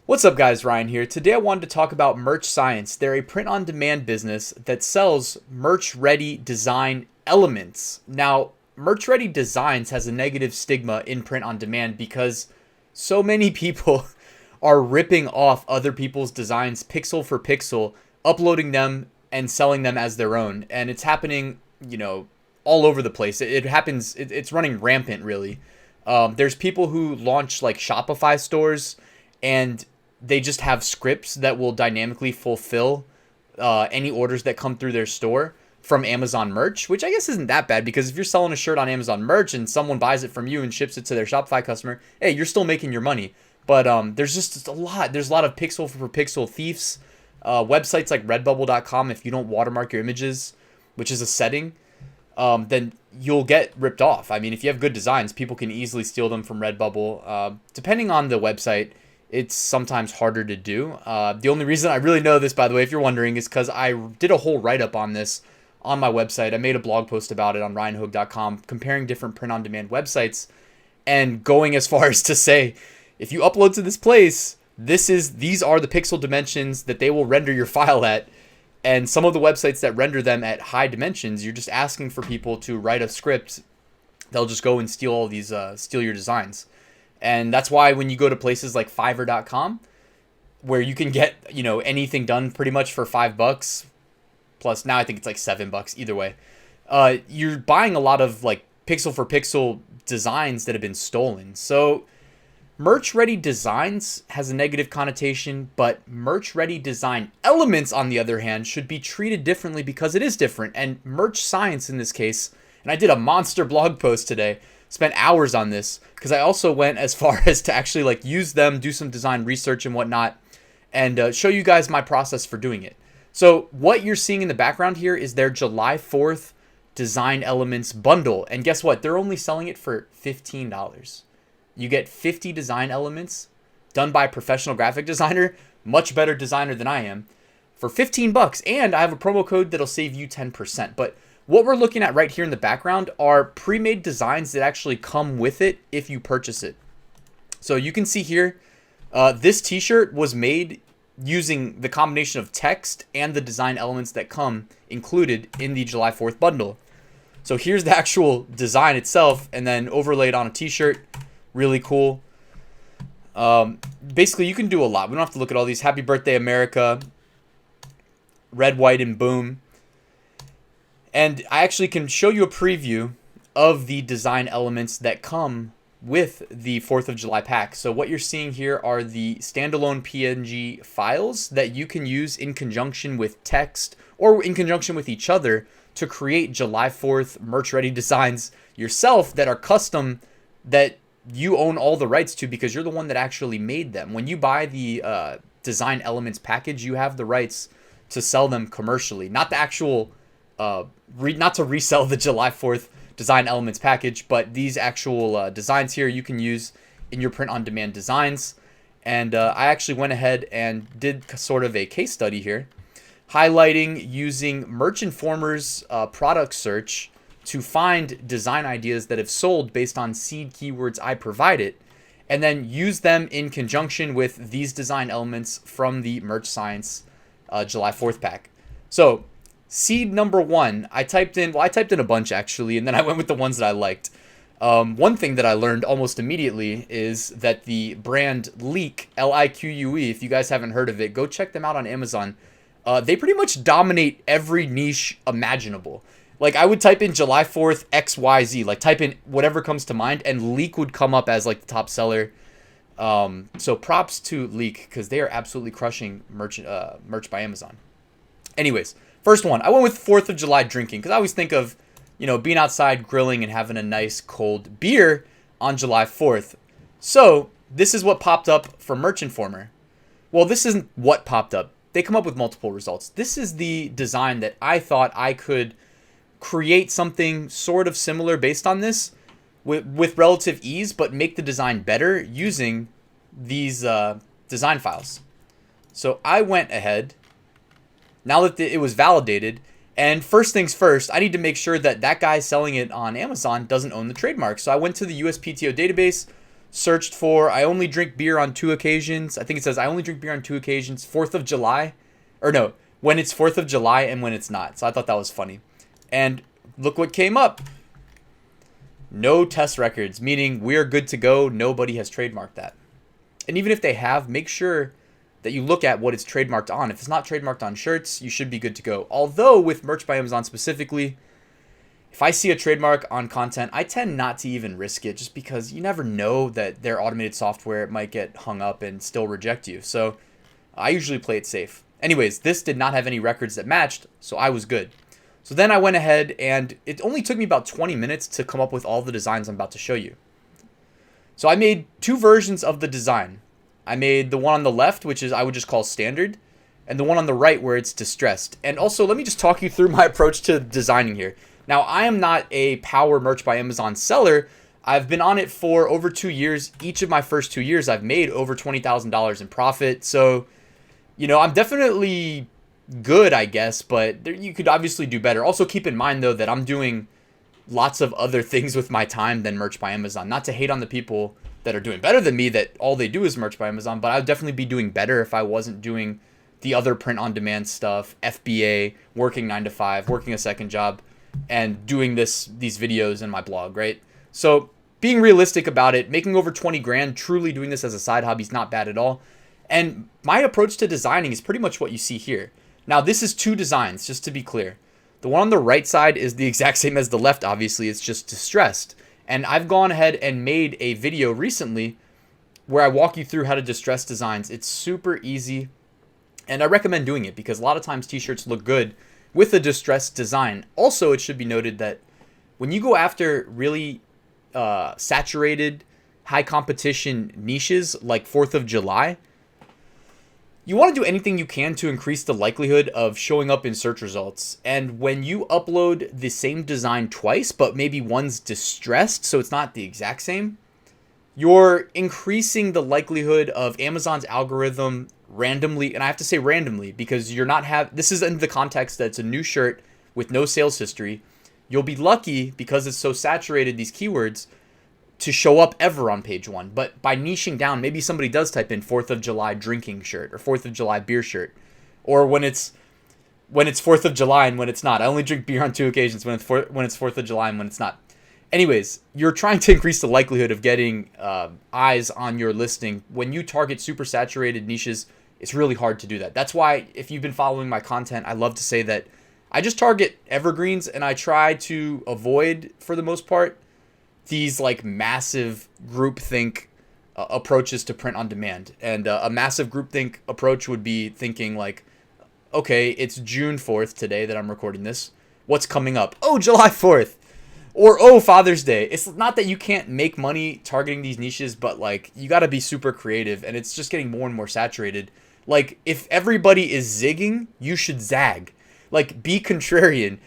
What's up guys, Ryan here. Today I wanted to talk about Merch Science. They're a print-on-demand business that sells merch-ready design elements. Now, merch-ready designs has a negative stigma in print-on-demand because so many people are ripping off other people's designs pixel for pixel, uploading them and selling them as their own. And it's happening, all over the place. It happens, it's running rampant really. There's people who launch like Shopify stores and they just have scripts that will dynamically fulfill any orders that come through their store from Amazon merch, which I guess isn't that bad because if you're selling a shirt on Amazon merch and someone buys it from you and ships it to their Shopify customer, hey, you're still making your money. But there's just a lot. There's a lot of pixel for pixel thieves. Websites like Redbubble.com, if you don't watermark your images, which is a setting, then you'll get ripped off. I mean, if you have good designs, people can easily steal them from Redbubble. Depending on the website, it's sometimes harder to do. The only reason I really know this, by the way, if you're wondering, is because I did a whole write-up on this on my website. I made a blog post about it on ryanhogue.com comparing different print-on-demand websites and going as far as to say, if you upload to this place, these are the pixel dimensions that they will render your file at. And some of the websites that render them at high dimensions, you're just asking for people to write a script. They'll just go and steal all these, steal your designs. And that's why when you go to places like Fiverr.com, where you can get, anything done pretty much for $5, plus now I think it's like $7 either way, you're buying a lot of like pixel for pixel designs that have been stolen. So merch ready designs has a negative connotation, but merch ready design elements, on the other hand, should be treated differently because it is different. And Merch Science in this case, and I did a monster blog post today, spent hours on this because I also went as far as to actually like use them, do some design research and whatnot, and show you guys my process for doing it. So what you're seeing in the background here is their July 4th design elements bundle. And guess what? They're only selling it for $15. You get 50 design elements done by a professional graphic designer, much better designer than I am, for $15. And I have a promo code that'll save you 10%. But what we're looking at right here in the background are pre-made designs that actually come with it if you purchase it. So you can see here, this t-shirt was made using the combination of text and the design elements that come included in the July 4th bundle. So here's the actual design itself and then overlaid on a t-shirt. Really cool. Basically, you can do a lot. We don't have to look at all these. Happy Birthday, America. Red, white, and boom. And I actually can show you a preview of the design elements that come with the 4th of July pack. So what you're seeing here are the standalone PNG files that you can use in conjunction with text or in conjunction with each other to create July 4th merch ready designs yourself that are custom, that you own all the rights to because you're the one that actually made them. When you buy the design elements package, you have the rights to sell them commercially, not the actual not to resell the July 4th design elements package, but these actual designs here you can use in your print-on-demand designs. And I actually went ahead and did sort of a case study here, highlighting using Merch Informer's product search to find design ideas that have sold based on seed keywords I provided, and then use them in conjunction with these design elements from the Merch Science July 4th pack. So seed number one, I typed in a bunch actually, and then I went with the ones that I liked. One thing that I learned almost immediately is that the brand Leque, Lique, if you guys haven't heard of it, go check them out on Amazon. They pretty much dominate every niche imaginable. Like I would type in July 4th XYZ, like type in whatever comes to mind, and Leque would come up as like the top seller. So props to Leque because they are absolutely crushing merch by Amazon. Anyways, first one, I went with 4th of July drinking because I always think of, being outside grilling and having a nice cold beer on July 4th. So this is what popped up for Merch Informer. Well, this isn't what popped up. They come up with multiple results. This is the design that I thought I could create something sort of similar based on this with relative ease, but make the design better using these design files. So I went ahead, now that it was validated, and first things first, I need to make sure that that guy selling it on Amazon doesn't own the trademark. So I went to the USPTO database, searched for I only drink beer on 2 occasions. I think it says I only drink beer on 2 occasions, 4th of July. Or no, when it's 4th of July and when it's not. So I thought that was funny. And look what came up. No test records, meaning we're good to go. Nobody has trademarked that. And even if they have, make sure that you look at what it's trademarked on. If it's not trademarked on shirts, you should be good to go. Although with Merch by Amazon specifically, if I see a trademark on content, I tend not to even risk it just because you never know that their automated software might get hung up and still reject you. So I usually play it safe. Anyways, this did not have any records that matched, so I was good. So then I went ahead and it only took me about 20 minutes to come up with all the designs I'm about to show you. So I made 2 versions of the design. I made the one on the left, which is I would just call standard, and the one on the right where it's distressed. And also, let me just talk you through my approach to designing here. Now, I am not a power Merch by Amazon seller. I've been on it for over 2 years. Each of my first 2 years, I've made over $20,000 in profit. So, you know, I'm definitely good, I guess, but you could obviously do better. Also, keep in mind, though, that I'm doing lots of other things with my time than Merch by Amazon. Not to hate on the people that are doing better than me, that all they do is Merch by Amazon, but I'd definitely be doing better if I wasn't doing the other print-on-demand stuff, FBA, working 9 to 5, working a second job, and doing these videos in my blog, right? So being realistic about it, making over 20 grand, truly doing this as a side hobby is not bad at all. And my approach to designing is pretty much what you see here. Now, this is 2 designs, just to be clear. The one on the right side is the exact same as the left, obviously. It's just distressed. And I've gone ahead and made a video recently where I walk you through how to distress designs. It's super easy, and I recommend doing it because a lot of times t-shirts look good with a distressed design. Also, it should be noted that when you go after really saturated, high competition niches like 4th of July, you want to do anything you can to increase the likelihood of showing up in search results. And when you upload the same design twice, but maybe one's distressed, so it's not the exact same, you're increasing the likelihood of Amazon's algorithm randomly, and I have to say randomly because this is in the context that it's a new shirt with no sales history. You'll be lucky because it's so saturated, these keywords, to show up ever on page 1. But by niching down, maybe somebody does type in 4th of July drinking shirt or 4th of July beer shirt, or when it's 4th of July and when it's not. I only drink beer on 2 occasions, when it's 4th of July and when it's not. Anyways, you're trying to increase the likelihood of getting eyes on your listing. When you target super saturated niches, it's really hard to do that. That's why if you've been following my content, I love to say that I just target evergreens and I try to avoid, for the most part, these like massive groupthink approaches to print on demand. And a massive groupthink approach would be thinking like, okay, it's June 4th today that I'm recording this. What's coming up? Oh, July 4th. Or, oh, Father's Day. It's not that you can't make money targeting these niches, but like you got to be super creative, and it's just getting more and more saturated. Like if everybody is zigging, you should zag. Like be contrarian.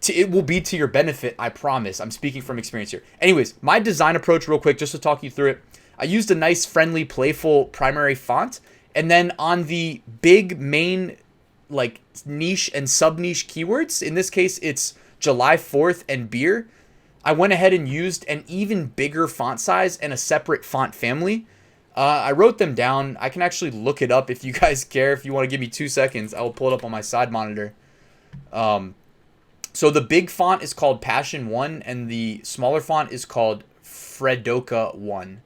It will be to your benefit, I promise. I'm speaking from experience here. Anyways, my design approach real quick, just to talk you through it. I used a nice, friendly, playful primary font. And then on the big main like niche and sub-niche keywords, in this case, it's July 4th and beer, I went ahead and used an even bigger font size and a separate font family. I wrote them down. I can actually look it up if you guys care. If you want to give me 2 seconds, I will pull it up on my side monitor. So the big font is called Passion 1 and the smaller font is called Fredoka 1.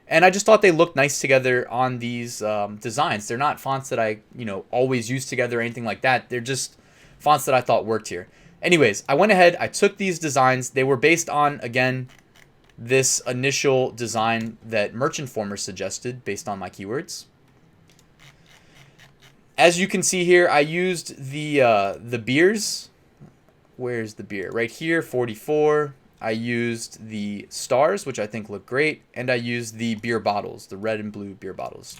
And I just thought they looked nice together on these designs. They're not fonts that I, always use together or anything like that. They're just fonts that I thought worked here. Anyways, I went ahead, I took these designs. They were based on, again, this initial design that Merch Informer suggested based on my keywords. As you can see here, I used the beers. Where's the beer? Right here, 44. I used the stars, which I think look great. And I used the beer bottles, the red and blue beer bottles.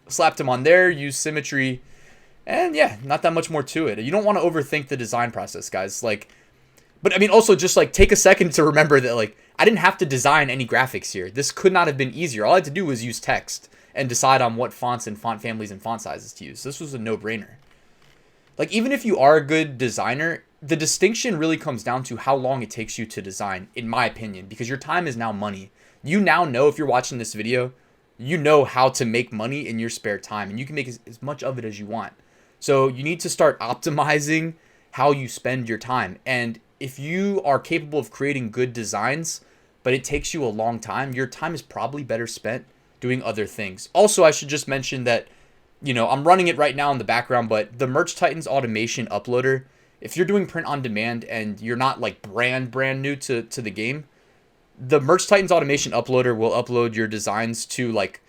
Slapped them on there, used symmetry. And yeah, not that much more to it. You don't want to overthink the design process, guys. But I mean, also just take a second to remember that I didn't have to design any graphics here. This could not have been easier. All I had to do was use text and decide on what fonts and font families and font sizes to use. This was a no-brainer. Even if you are a good designer, the distinction really comes down to how long it takes you to design, in my opinion, because your time is now money. You now know, if you're watching this video, you know how to make money in your spare time, and you can make as much of it as you want. So you need to start optimizing how you spend your time. And if you are capable of creating good designs, but it takes you a long time, your time is probably better spent doing other things. Also, I should just mention that, I'm running it right now in the background, but the Merch Titans automation uploader, if you're doing print on demand and you're not like brand new to the game, the Merch Titans automation uploader will upload your designs to like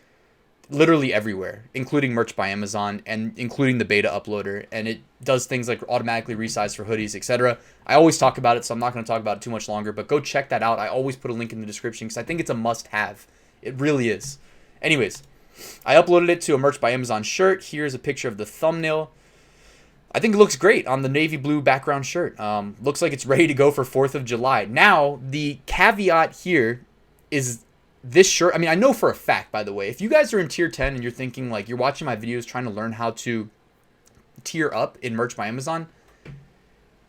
literally everywhere, including Merch by Amazon and including the beta uploader. And it does things like automatically resize for hoodies, etc. I always talk about it, so I'm not going to talk about it too much longer, but go check that out. I always put a link in the description because I think it's a must-have. It really is. Anyways, I uploaded it to a Merch by Amazon shirt. Here's a picture of the thumbnail. I think it looks great on the navy blue background shirt. Looks like it's ready to go for 4th of July. Now, the caveat here is this shirt. I mean, I know for a fact, by the way, if you guys are in tier 10 and you're thinking like you're watching my videos trying to learn how to tier up in Merch by Amazon,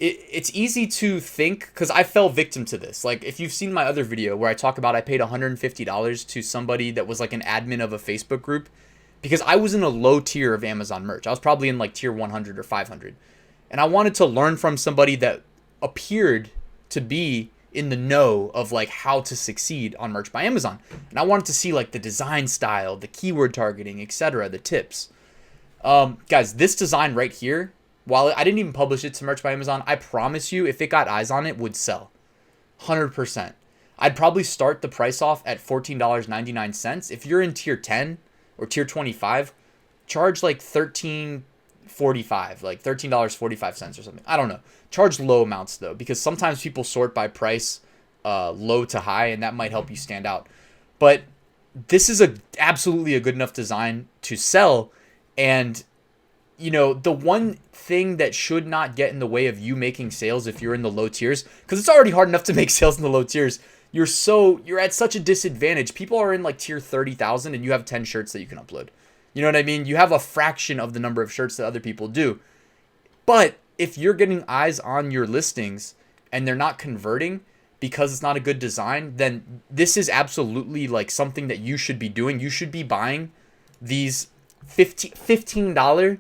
it's easy to think, because I fell victim to this. Like, if you've seen my other video where I talk about I paid $150 to somebody that was like an admin of a Facebook group, because I was in a low tier of Amazon merch. I was probably in like tier 100 or 500. And I wanted to learn from somebody that appeared to be in the know of like how to succeed on Merch by Amazon. And I wanted to see like the design style, the keyword targeting, etc., the tips. Guys, this design right here, while I didn't even publish it to Merch by Amazon, I promise you, if it got eyes on it, would sell. 100%. I'd probably start the price off at $14.99. If you're in tier 10 or tier 25, charge like $13.45, like $13.45 or something. I don't know. Charge low amounts though, because sometimes people sort by price, low to high, and that might help you stand out. But this is absolutely a good enough design to sell. And the one thing that should not get in the way of you making sales if you're in the low tiers, because it's already hard enough to make sales in the low tiers, you're at such a disadvantage. People are in like tier 30,000 and you have 10 shirts that you can upload. You know what I mean? You have a fraction of the number of shirts that other people do. But if you're getting eyes on your listings and they're not converting because it's not a good design, then this is absolutely like something that you should be doing. You should be buying these $15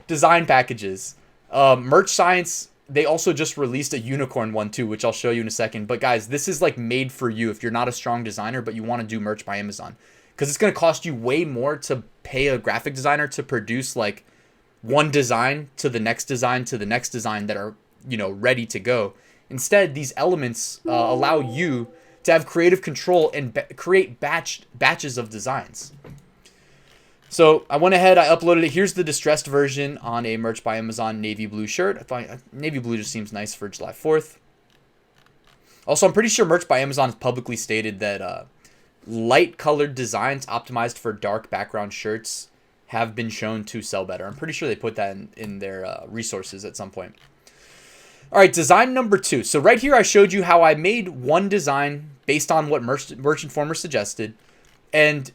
design packages. Merch Science, they also just released a unicorn one too, which I'll show you in a second. But guys, this is like made for you if you're not a strong designer, but you want to do Merch by Amazon. Because it's going to cost you way more to pay a graphic designer to produce like one design to the next design to the next design that are, ready to go. Instead, these elements allow you to have creative control and create batches of designs. So I went ahead, I uploaded it. Here's the distressed version on a Merch by Amazon navy blue shirt. I find navy blue just seems nice for July 4th. Also, I'm pretty sure Merch by Amazon has publicly stated that light colored designs optimized for dark background shirts have been shown to sell better. I'm pretty sure they put that in their resources at some point. All right, design number 2. So right here, I showed you how I made one design based on what Merch Informer suggested. And,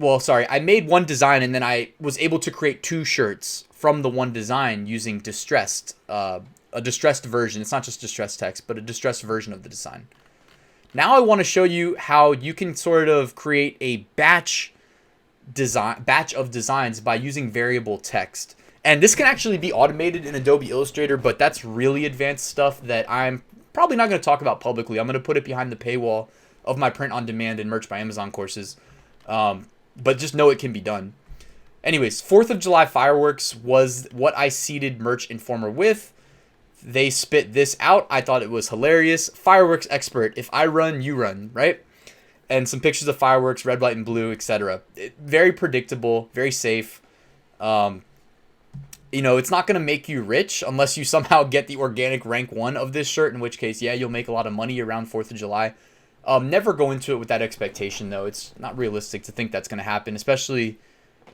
I made one design and then I was able to create 2 shirts from the one design using a distressed version. It's not just distressed text, but a distressed version of the design. Now I want to show you how you can sort of create a batch of designs by using variable text. And this can actually be automated in Adobe Illustrator, but that's really advanced stuff that I'm probably not going to talk about publicly. I'm going to put it behind the paywall of my print on demand and Merch by Amazon courses. But just know it can be done. Anyways, 4th of July fireworks was what I seeded Merch Informer with. They spit this out. I thought it was hilarious. Fireworks expert. If I run, you run, right? And some pictures of fireworks, red, white, and blue, etc. Very predictable, very safe. It's not going to make you rich unless you somehow get the organic rank 1 of this shirt, in which case, yeah, you'll make a lot of money around 4th of July. Never go into it with that expectation, though. It's not realistic to think that's going to happen, especially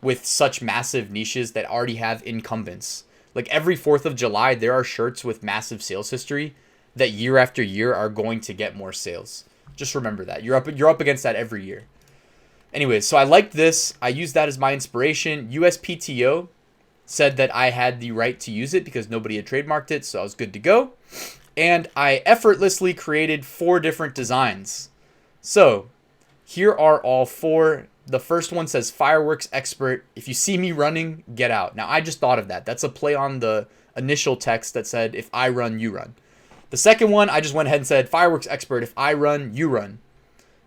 with such massive niches that already have incumbents. Like every 4th of July, there are shirts with massive sales history that year after year are going to get more sales. Just remember that. You're up against that every year. Anyways, so I liked this. I used that as my inspiration. USPTO said that I had the right to use it because nobody had trademarked it, so I was good to go. And I effortlessly created 4 different designs. So here are all four. The first one says fireworks expert. If you see me running, get out. Now I just thought of that. That's a play on the initial text that said, if I run, you run. The second one, I just went ahead and said fireworks expert. If I run, you run.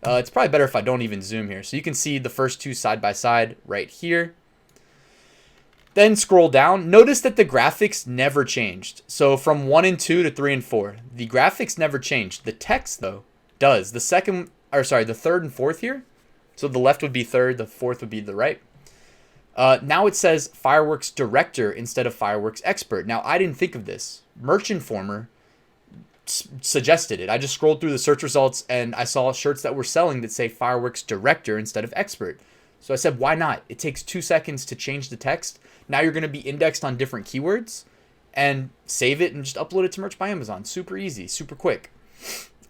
It's probably better if I don't even zoom here. So you can see the first two side by side right here. Then scroll down. Notice that the graphics never changed. So from 1 and 2 to 3 and 4, the graphics never changed. The text, though, does. The third and fourth here. So the left would be third, the fourth would be the right. Now it says fireworks director instead of fireworks expert. Now, I didn't think of this. Merch Informer suggested it. I just scrolled through the search results and I saw shirts that were selling that say fireworks director instead of expert. So I said, why not? It takes 2 seconds to change the text. Now you're going to be indexed on different keywords, and save it and just upload it to Merch by Amazon. Super easy, super quick.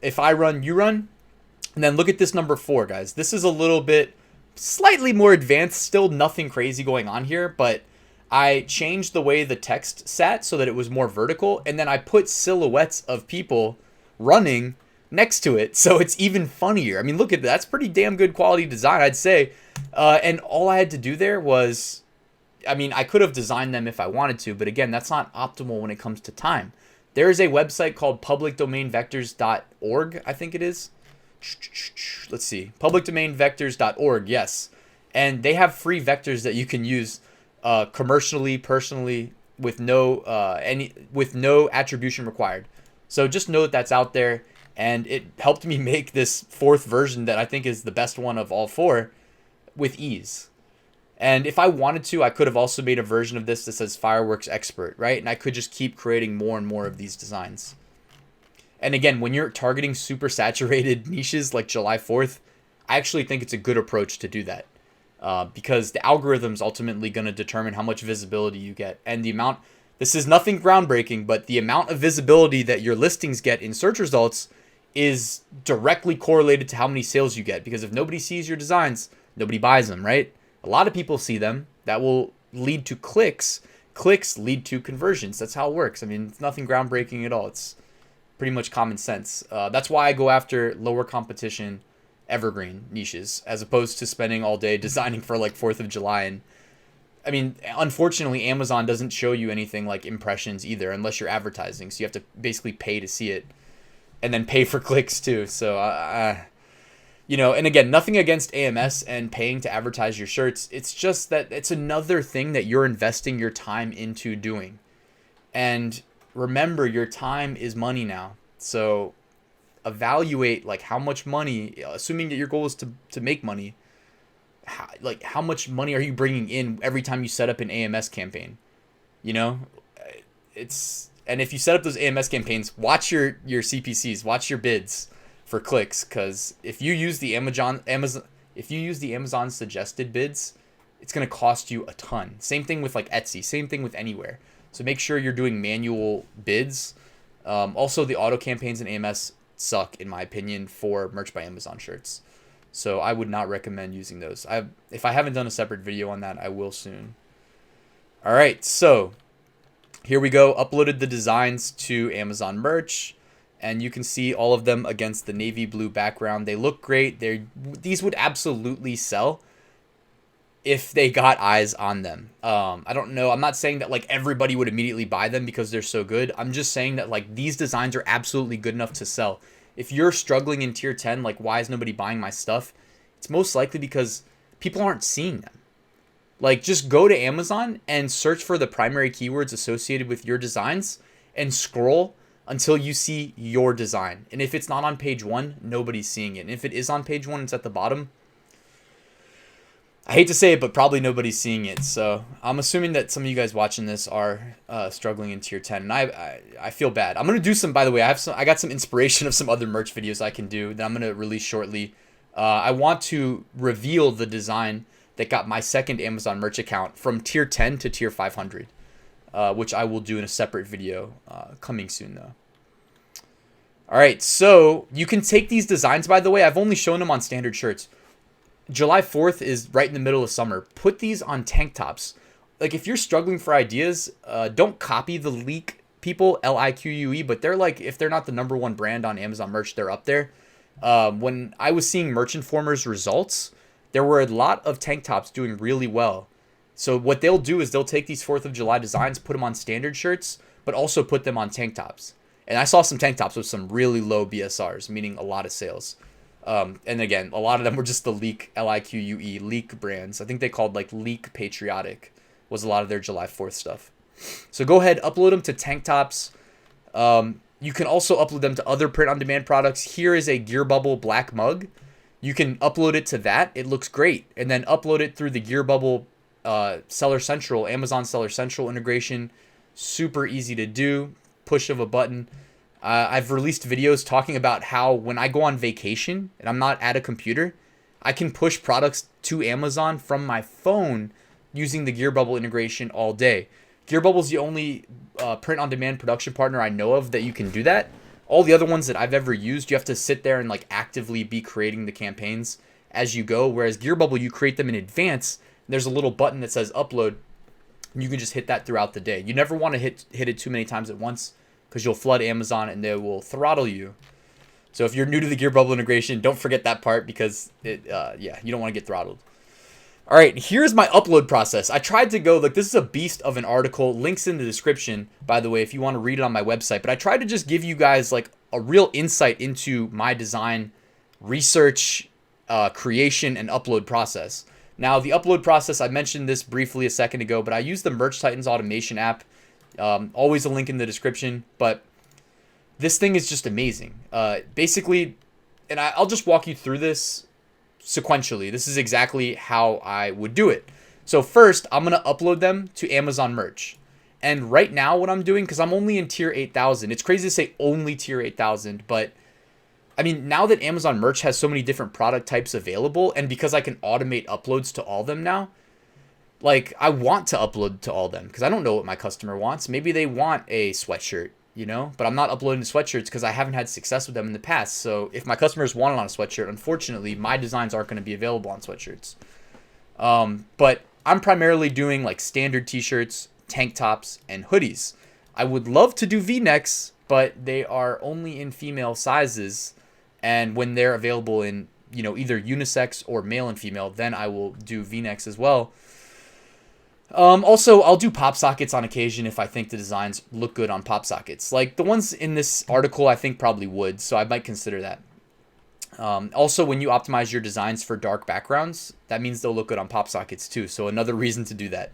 If I run, you run. And then look at this number 4, guys. This is a little bit slightly more advanced. Still nothing crazy going on here, but I changed the way the text sat so that it was more vertical, and then I put silhouettes of people running next to it, so it's even funnier. I mean, look at that. That's pretty damn good quality design, I'd say. And all I had to do there was, I mean, I could have designed them if I wanted to, but again, that's not optimal when it comes to time. There is a website called publicdomainvectors.org, I think it is. Let's see. Publicdomainvectors.org, yes. And they have free vectors that you can use commercially, personally, with no attribution required. So just know that that's out there, and it helped me make this fourth version that I think is the best one of all four with ease. And if I wanted to, I could have also made a version of this that says fireworks expert, right? And I could just keep creating more and more of these designs. And again, when you're targeting super saturated niches like July 4th, I actually think it's a good approach to do that. Because the algorithm's ultimately going to determine how much visibility you get. And the amount, this is nothing groundbreaking, but the amount of visibility that your listings get in search results is directly correlated to how many sales you get. Because if nobody sees your designs, nobody buys them, right? A lot of people see them. That will lead to clicks. Clicks lead to conversions. That's how it works. I mean, it's nothing groundbreaking at all. It's pretty much common sense. That's why I go after lower competition evergreen niches as opposed to spending all day designing for like 4th of July. And I mean, unfortunately, Amazon doesn't show you anything like impressions either unless you're advertising. So you have to basically pay to see it and then pay for clicks too. So, and again, nothing against AMS and paying to advertise your shirts. It's just that it's another thing that you're investing your time into doing. And remember, your time is money now. So evaluate like how much money, assuming that your goal is to make money, how much money are you bringing in every time you set up an AMS campaign? And if you set up those AMS campaigns, watch your CPCs, watch your bids for clicks, because if you use the Amazon suggested bids, it's going to cost you a ton. Same thing with like Etsy, same thing with anywhere. So make sure you're doing manual bids. Also, the auto campaigns in AMS suck, in my opinion, for Merch by Amazon shirts. So I would not recommend using those. If I haven't done a separate video on that, I will soon. All right, so here we go. Uploaded the designs to Amazon Merch, and you can see all of them against the navy blue background. They look great. These would absolutely sell if they got eyes on them. I don't know. I'm not saying that like everybody would immediately buy them because they're so good. I'm just saying that like these designs are absolutely good enough to sell. If you're struggling in tier 10, like why is nobody buying my stuff? It's most likely because people aren't seeing them. Like just go to Amazon and search for the primary keywords associated with your designs and scroll until you see your design. And if it's not on page 1, nobody's seeing it. And if it is on page 1, it's at the bottom. I hate to say it, but probably nobody's seeing it. So I'm assuming that some of you guys watching this are struggling in tier 10, and I feel bad. I'm gonna do some. By the way, I got some inspiration of some other merch videos I can do that I'm gonna release shortly. I want to reveal the design that got my second Amazon merch account from tier 10 to tier 500, which I will do in a separate video coming soon though. All right, so you can take these designs. By the way, I've only shown them on standard shirts. July 4th is right in the middle of summer. Put these on tank tops. Like if you're struggling for ideas, don't copy the leak people, LIQUE, but they're like, if they're not the #1 brand on Amazon merch, they're up there. When I was seeing Merch Informer's results, there were a lot of tank tops doing really well. So what they'll do is they'll take these 4th of July designs, put them on standard shirts, but also put them on tank tops. And I saw some tank tops with some really low BSRs, meaning a lot of sales. And again, a lot of them were just the Leak, L-I-Q-U-E, Leak brands. I think they called like Leak Patriotic was a lot of their July 4th stuff. So go ahead, upload them to tank tops. You can also upload them to other print-on-demand products. Here is a Gear Bubble black mug. You can upload it to that. It looks great. And then upload it through the Gear Bubble Seller Central, Amazon Seller Central integration. Super easy to do. Push of a button. I've released videos talking about how when I go on vacation and I'm not at a computer, I can push products to Amazon from my phone using the Gear Bubble integration all day. Gear Bubble is the only print-on-demand production partner I know of that you can do that. All the other ones that I've ever used, you have to sit there and like actively be creating the campaigns as you go. Whereas Gear Bubble, you create them in advance. There's a little button that says upload. And you can just hit that throughout the day. You never want to hit it too many times at once because you'll flood Amazon and they will throttle you. So if you're new to the Gear Bubble integration, don't forget that part because you don't want to get throttled. All right, here's my upload process. I tried to go, like, this is a beast of an article. Links in the description, by the way, if you want to read it on my website. But I tried to just give you guys, like, a real insight into my design, research, creation, and upload process. Now, the upload process, I mentioned this briefly a second ago, but I use the Merch Titans automation app. Always a link in the description. But this thing is just amazing. Basically, and I'll just walk you through this sequentially. This is exactly how I would do it. So first, I'm going to upload them to Amazon Merch. And right now what I'm doing, because I'm only in tier 8,000, it's crazy to say only tier 8,000, but I mean, now that Amazon Merch has so many different product types available, and because I can automate uploads to all of them now, like, I want to upload to all of them because I don't know what my customer wants. Maybe they want a sweatshirt, you know, but I'm not uploading to sweatshirts because I haven't had success with them in the past. So if my customers want it on a sweatshirt, unfortunately, my designs aren't going to be available on sweatshirts. But I'm primarily doing like standard t-shirts, tank tops, and hoodies. I would love to do V-necks, but they are only in female sizes. And when they're available in, you know, either unisex or male and female, then I will do V-necks as well. Also, I'll do pop sockets on occasion if I think the designs look good on pop sockets. Like the ones in this article, I think probably would, so I might consider that. Also, when you optimize your designs for dark backgrounds, that means they'll look good on pop sockets too, so another reason to do that.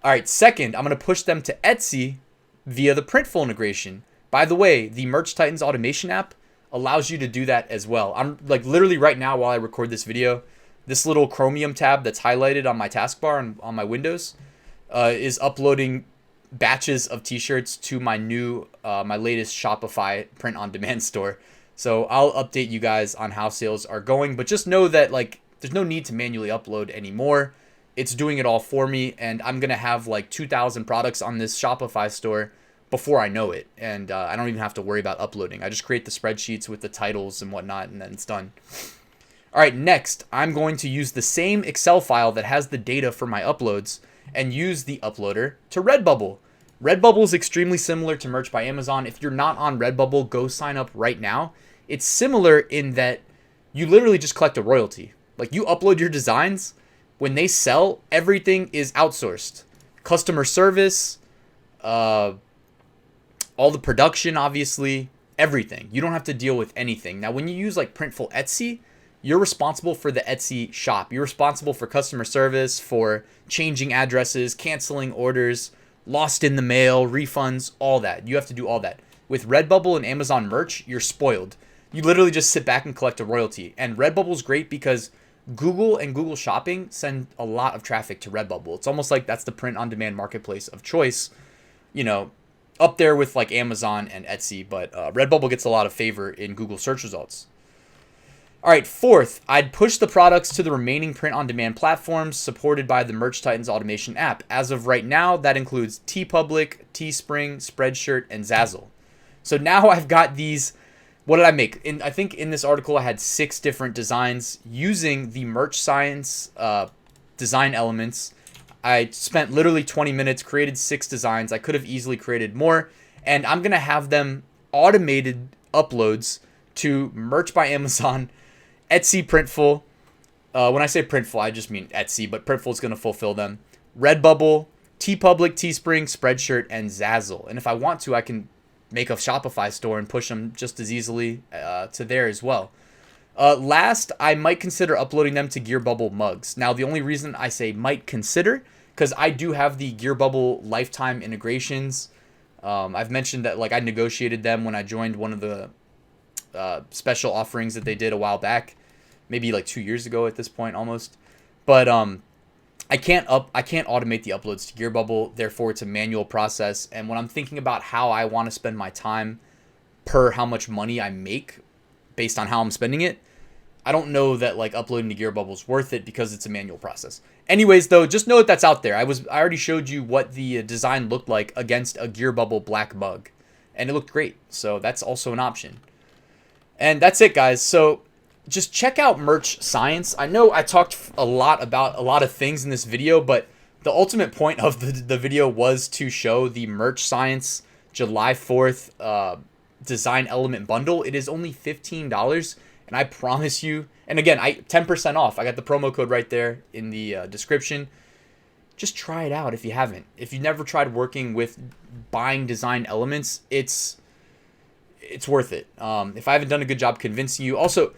All right, second, I'm going to push them to Etsy via the Printful integration. By the way, the Merch Titans automation app allows you to do that as well. I'm like literally right now while I record this video, this little Chromium tab that's highlighted on my taskbar on my Windows is uploading batches of t-shirts to my new, my latest Shopify print-on-demand store. So I'll update you guys on how sales are going, but just know that like there's no need to manually upload anymore. It's doing it all for me, and I'm gonna have like 2,000 products on this Shopify store before I know it, and I don't even have to worry about uploading. I just create the spreadsheets with the titles and whatnot, and then it's done. All right, next, I'm going to use the same Excel file that has the data for my uploads and use the uploader to Redbubble. Redbubble is extremely similar to Merch by Amazon. If you're not on Redbubble, go sign up right now. It's similar in that you literally just collect a royalty. Like you upload your designs, when they sell, everything is outsourced. Customer service, all the production, obviously, everything. You don't have to deal with anything. Now, when you use like Printful Etsy, you're responsible for the Etsy shop. You're responsible for customer service, for changing addresses, canceling orders, lost in the mail, refunds, all that. You have to do all that. With Redbubble and Amazon Merch, you're spoiled. You literally just sit back and collect a royalty. And Redbubble's great because Google and Google Shopping send a lot of traffic to Redbubble. It's almost like that's the print-on-demand marketplace of choice, you know, up there with like Amazon and Etsy. But Redbubble gets a lot of favor in Google search results. All right, fourth, I'd push the products to the remaining print-on-demand platforms supported by the Merch Titans automation app. As of right now, that includes TeePublic, Teespring, Spreadshirt, and Zazzle. So now I've got these. What did I make? I think in this article I had 6 different designs using the Merch Science design elements. I spent literally 20 minutes, created 6 designs. I could have easily created more, and I'm going to have them automated uploads to Merch by Amazon, Etsy, Printful. When I say Printful, I just mean Etsy, but Printful is going to fulfill them. Redbubble, TeePublic, Teespring, Spreadshirt, and Zazzle. And if I want to, I can make a Shopify store and push them just as easily to there as well. Last, I might consider uploading them to GearBubble mugs. Now, the only reason I say might consider, because I do have the GearBubble lifetime integrations. I've mentioned that like I negotiated them when I joined one of the special offerings that they did a while back, maybe like 2 years ago at this point almost. But I can't automate the uploads to GearBubble, therefore it's a manual process. And when I'm thinking about how I want to spend my time per how much money I make based on how I'm spending it, I don't know that like uploading to GearBubble is worth it because it's a manual process. Anyways, though, just know that that's out there. I already showed you what the design looked like against a GearBubble black mug, and it looked great. So that's also an option. And that's it, guys. So just check out Merch Science. I know I talked a lot about a lot of things in this video, but the ultimate point of the video was to show the Merch Science July 4th design element bundle. It is only $15, and I promise you, and again, 10% off. I got the promo code right there in the description. Just try it out if you haven't. If you've never tried working with buying design elements, it's worth it. If I haven't done a good job convincing you, also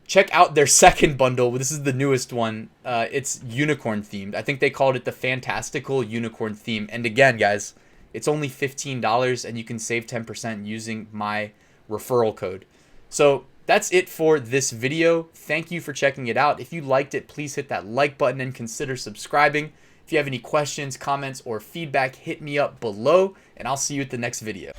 check out their second bundle. This is the newest one. It's unicorn themed. I think they called it the Fantastical Unicorn Theme. And again, guys, it's only $15 and you can save 10% using my referral code. So that's it for this video. Thank you for checking it out. If you liked it, please hit that like button and consider subscribing. If you have any questions, comments, or feedback, hit me up below, and I'll see you at the next video.